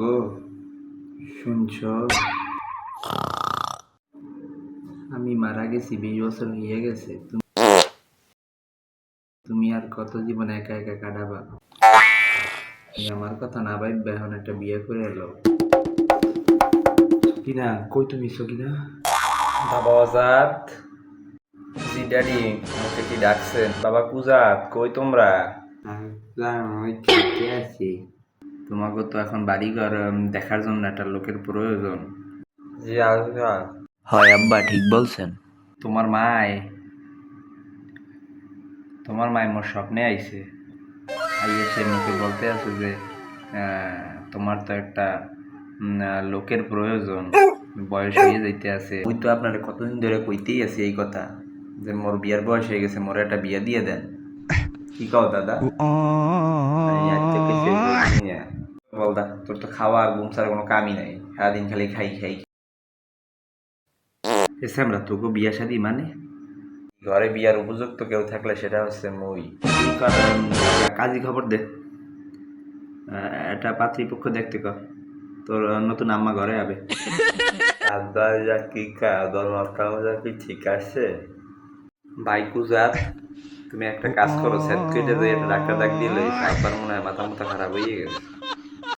গো, শুনছ? আমি মারা গেছি, 20 বছর হয়ে গেছে। তুমি আর কত জীবন একা একা কাটাবা? তুমি আমার কথা না ভাববে এখন একটা বিয়ে করে এলো। সকিনা, কই তুমি সকিনা? বাবা আজাদ, জি ড্যাডি, আমাকে কি ডাকছেন? বাবা কুজাত, কই তোমরা? খেতে আছি। তোমাকে তো এখন বাড়িঘর দেখার জন্য একটা লোকের প্রয়োজন। জি আজাদ। হয় আব্বা, ঠিক বলছেন। তোমার মায় মোর স্বপ্নে আইছে। আইয়ে সে মুখে বলতে আছে যে তোমার তো একটা লোকের প্রয়োজন, বয়স হয়ে যাইতে আছে। ওই তো আপনার কতদিন ধরে কইতেই আছি এই কথা, যে মোর বিয়ার বয়স হয়ে গেছে, মোর একটা বিয়া দিয়ে দেন। কি কও দাদা? বল দা, তোর তো খাওয়া আর ঘুম ছাড়া কোনো কামই নাই, সারাদিন খালি খাই খাই। এসে আমরা তোকে বিয়া শাদি মানে ঘরে বিয়ার উপযুক্ত কেউ থাকলে সেটা হচ্ছে মই। কাজী খবর দে, একটা পাত্রীপক্ষ দেখতে কর, তোর নতুন আম্মা ঘরে আবে। আব্বার যা কি খাওয়া মাথা মজা কি ঠিক আছে? ভাই কুজাত, তুমি একটা কাজ করো, সেট কেটে দিয়ে একটা ডাক্তার ডাক দিলে আব্বার মনে হয় মাথা খারাপ হয়ে গেছে।